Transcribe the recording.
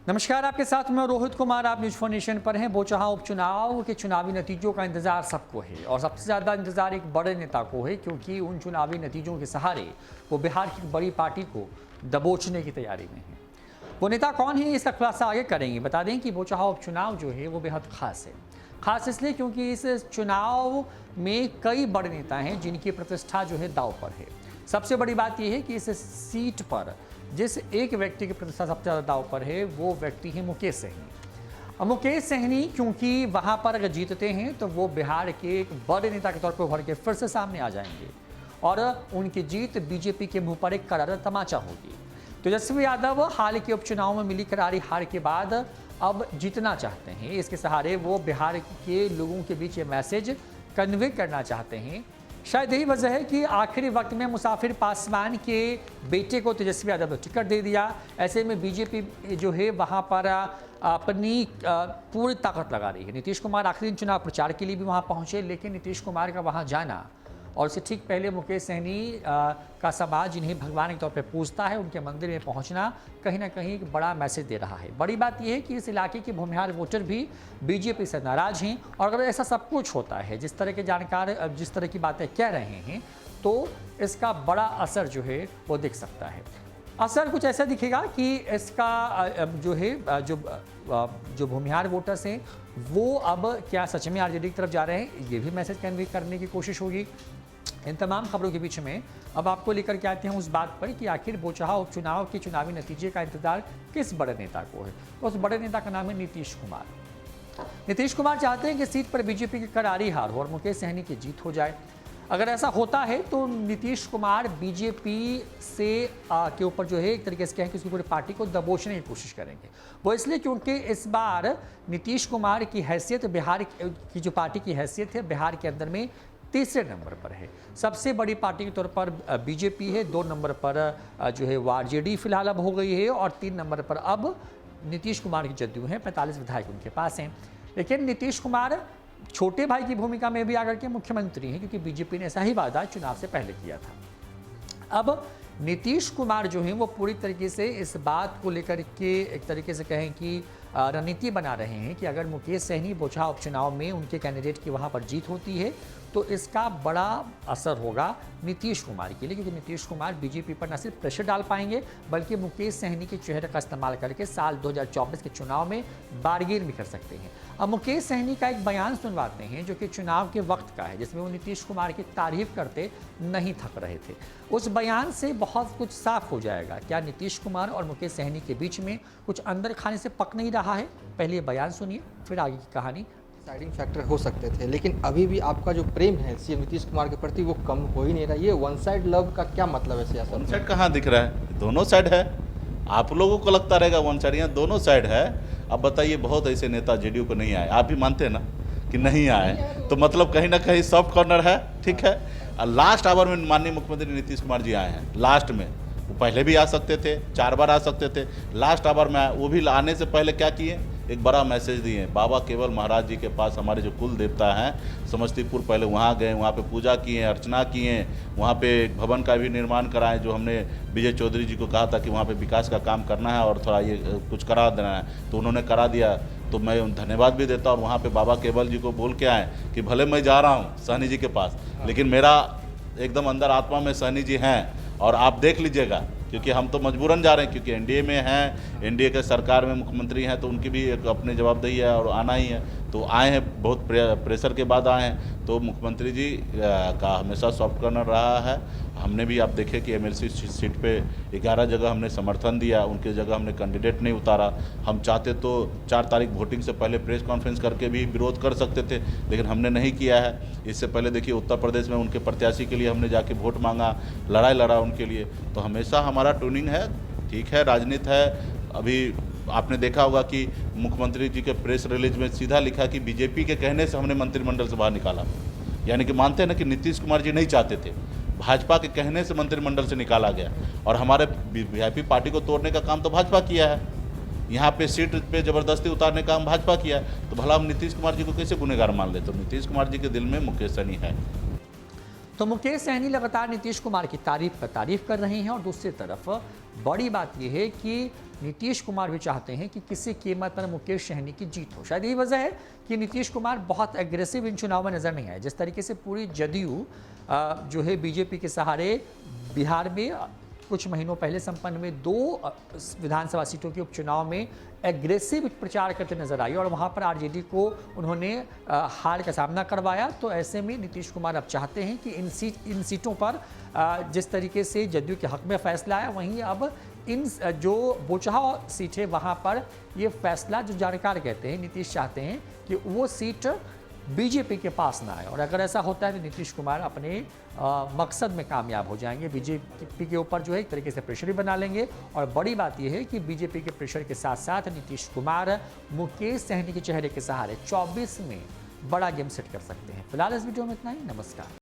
नमस्कार, आपके साथ मैं रोहित कुमार। आप न्यूज़ 4 नेशन पर हैं। बोचहा उपचुनाव के चुनावी नतीजों का इंतजार सबको है और सबसे ज़्यादा इंतजार एक बड़े नेता को है, क्योंकि उन चुनावी नतीजों के सहारे वो बिहार की बड़ी पार्टी को दबोचने की तैयारी में है। वो नेता कौन है, इसका खुलासा आगे करेंगे। बता दें कि बोचहा उपचुनाव जो है वो बेहद खास है। खास इसलिए क्योंकि इस चुनाव में कई बड़े नेता हैं जिनकी प्रतिष्ठा जो है दांव पर है। सबसे बड़ी बात यह है कि इस सीट पर जिस एक व्यक्ति की प्रतिष्ठा सबसे ज़्यादा दांव पर है वो व्यक्ति है मुकेश सहनी। अब मुकेश सहनी क्योंकि वहाँ पर अगर जीतते हैं तो वो बिहार के एक बड़े नेता के तौर पर उभर के फिर से सामने आ जाएंगे और उनकी जीत बीजेपी के मुंह पर एक करारा तमाचा होगी। तेजस्वी यादव हाल के उपचुनाव में मिली करारी हार के बाद अब जीतना चाहते हैं। इसके सहारे वो बिहार के लोगों के बीच ये मैसेज कन्वे करना चाहते हैं। शायद यही वजह है कि आखिरी वक्त में मुसाफिर पासवान के बेटे को तेजस्वी यादव ने टिकट दे दिया। ऐसे में बीजेपी जो है वहाँ पर अपनी पूरी ताकत लगा रही है। नीतीश कुमार आखिरी दिन चुनाव प्रचार के लिए भी वहाँ पहुँचे, लेकिन नीतीश कुमार का वहाँ जाना और उससे ठीक पहले मुकेश सहनी का समाज जिन्हें भगवान के तौर पे पूजता है, उनके मंदिर में पहुंचना कहीं ना कहीं एक बड़ा मैसेज दे रहा है। बड़ी बात यह है कि इस इलाके के भूमिहार वोटर भी बीजेपी से नाराज हैं और अगर ऐसा सब कुछ होता है, जिस तरह के जानकार जिस तरह की बातें कह रहे हैं, तो इसका बड़ा असर जो है वो दिख सकता है। असर कुछ ऐसा दिखेगा कि इसका जो है जो भूमिहार वोटर्स हैं वो अब क्या सच में आरजेडी की तरफ जा रहे हैं, ये भी मैसेज कन्वे करने की कोशिश होगी। इन तमाम खबरों के बीच में अब आपको लेकर के आते हैं उस बात पर कि आखिर बोचहा उपचुनाव के चुनावी नतीजे का इंतजार किस बड़े नेता को है। उस बड़े नेता का नाम है नीतीश कुमार। नीतीश कुमार चाहते हैं कि सीट पर बीजेपी की करारी हार हो और मुकेश सहनी की जीत हो जाए। अगर ऐसा होता है तो नीतीश कुमार बीजेपी से के ऊपर जो है एक तरीके से कहें कि उसकी पूरी पार्टी को दबोचने की कोशिश करेंगे। वो इसलिए क्योंकि इस बार नीतीश कुमार की हैसियत बिहार की जो पार्टी की हैसियत है बिहार के अंदर में तीसरे नंबर पर है। सबसे बड़ी पार्टी के तौर पर बीजेपी है, 2 नंबर पर जो है वो आरजेडी फिलहाल अब हो गई है और 3 नंबर पर अब नीतीश कुमार की जदयू है। 45 विधायक उनके पास हैं। लेकिन नीतीश कुमार छोटे भाई की भूमिका में भी आकर के मुख्यमंत्री हैं, क्योंकि बीजेपी ने ऐसा ही वादा चुनाव से पहले किया था। अब नीतीश कुमार जो हैं वो पूरी तरीके से इस बात को लेकर के एक तरीके से कहें कि रणनीति बना रहे हैं कि अगर मुकेश सहनी बोचहा उपचुनाव में उनके कैंडिडेट की वहाँ पर जीत होती है तो इसका बड़ा असर होगा नीतीश कुमार के लिए, क्योंकि नीतीश कुमार बीजेपी पर न सिर्फ प्रेशर डाल पाएंगे बल्कि मुकेश सहनी के चेहरे का इस्तेमाल करके साल 2024 के चुनाव में बारगेन भी कर सकते हैं। अब मुकेश सहनी का एक बयान सुनवाते हैं जो कि चुनाव के वक्त का है, जिसमें वो नीतीश कुमार की तारीफ करते नहीं थक रहे थे। उस बयान से बहुत कुछ साफ हो जाएगा। क्या नीतीश कुमार और मुकेश सहनी के बीच में कुछ अंदर खाने से पक नहीं रहा है? पहले ये बयान सुनिए, फिर आगे की कहानी। डिसाइडिंग फैक्टर हो सकते थे, लेकिन अभी भी आपका जो प्रेम है सीएम नीतीश कुमार के प्रति वो कम हो ही नहीं रहा। ये वन साइड लव का क्या मतलब है सियासत? वन साइड कहाँ दिख रहा है? दोनों साइड है। आप लोगों को लगता रहेगा वन साइड, यहाँ दोनों साइड है। अब बताइए, बहुत ऐसे नेता जेडीयू को नहीं आए, आप भी मानते हैं ना कि नहीं आए, तो मतलब कहीं ना कहीं सॉफ्ट कॉर्नर है। ठीक है, लास्ट आवर में माननीय मुख्यमंत्री नीतीश कुमार जी आए हैं। लास्ट में वो पहले भी आ सकते थे, 4 बार आ सकते थे, लास्ट आवर में वो भी आने से पहले क्या किए, एक बड़ा मैसेज दिए। बाबा केवल महाराज जी के पास हमारे जो कुल देवता हैं समस्तीपुर, पहले वहाँ गए, वहाँ पे पूजा किए, अर्चना किए, वहाँ पे एक भवन का भी निर्माण कराएं जो हमने विजय चौधरी जी को कहा था कि वहाँ पे विकास का काम करना है और थोड़ा ये कुछ करा देना है, तो उन्होंने करा दिया। तो मैं धन्यवाद भी देता और वहाँ पर बाबा केवल जी को बोल के आए कि भले मैं जा रहा हूँ सहनी जी के पास, लेकिन मेरा एकदम अंदर आत्मा में सहनी जी हैं और आप देख लीजिएगा, क्योंकि हम तो मजबूरन जा रहे हैं, क्योंकि एनडीए में हैं, एनडीए के सरकार में मुख्यमंत्री हैं, तो उनकी भी एक अपनी जवाबदेही है और आना ही है। तो आए हैं, बहुत प्रेशर के बाद आए हैं। तो मुख्यमंत्री जी का हमेशा सॉफ्ट कॉर्नर रहा है। हमने भी आप देखे कि एमएलसी सीट पे 11 जगह हमने समर्थन दिया, उनके जगह हमने कैंडिडेट नहीं उतारा। हम चाहते तो 4 तारीख वोटिंग से पहले प्रेस कॉन्फ्रेंस करके भी विरोध कर सकते थे, लेकिन हमने नहीं किया है। इससे पहले देखिए उत्तर प्रदेश में उनके प्रत्याशी के लिए हमने जाके वोट मांगा, लड़ाई लड़ा उनके लिए। तो हमेशा हमारा ट्यूनिंग है। ठीक है, राजनीति है। अभी आपने देखा होगा कि मुख्यमंत्री जी के प्रेस रिलीज में सीधा लिखा कि बीजेपी के कहने से हमने मंत्रिमंडल से बाहर निकाला। यानी कि मानते हैं ना कि नीतीश कुमार जी नहीं चाहते थे, भाजपा के कहने से मंत्रिमंडल से निकाला गया और हमारे वीआईपी पार्टी को तोड़ने का काम तो भाजपा किया है। यहाँ पे सीट पे जबरदस्ती उतारने का काम भाजपा किया है, तो भला हम नीतीश कुमार जी को कैसे गुनहगार मान ले? तो नीतीश कुमार जी के दिल में मुकेश सहनी है। तो मुकेश सहनी लगातार नीतीश कुमार की तारीफ कर रहे हैं और दूसरी तरफ बड़ी बात यह है कि नीतीश कुमार भी चाहते हैं कि किसी कीमत पर मुकेश सहनी की जीत हो। शायद यही वजह है कि नीतीश कुमार बहुत एग्रेसिव इन चुनाव में नजर नहीं आए। जिस तरीके से पूरी जदयू जो है बीजेपी के सहारे बिहार में कुछ महीनों पहले संपन्न हुए 2 विधानसभा सीटों के उपचुनाव में एग्रेसिव प्रचार करते नजर आई और वहां पर आरजेडी को उन्होंने हार का सामना करवाया, तो ऐसे में नीतीश कुमार अब चाहते हैं कि इन सीटों पर जिस तरीके से जदयू के हक में फैसला आया, वहीं अब इन जो बोचहा सीट है वहां पर ये फैसला, जो जानकार कहते हैं नीतीश चाहते हैं कि वो सीट बीजेपी के पास ना आए। और अगर ऐसा होता है तो नीतीश कुमार अपने मकसद में कामयाब हो जाएंगे। बीजेपी के ऊपर जो है एक तरीके से प्रेशर भी बना लेंगे। और बड़ी बात यह है कि बीजेपी के प्रेशर के साथ साथ नीतीश कुमार मुकेश सहनी के चेहरे के सहारे 24 में बड़ा गेम सेट कर सकते हैं। फिलहाल इस वीडियो में इतना ही। नमस्कार।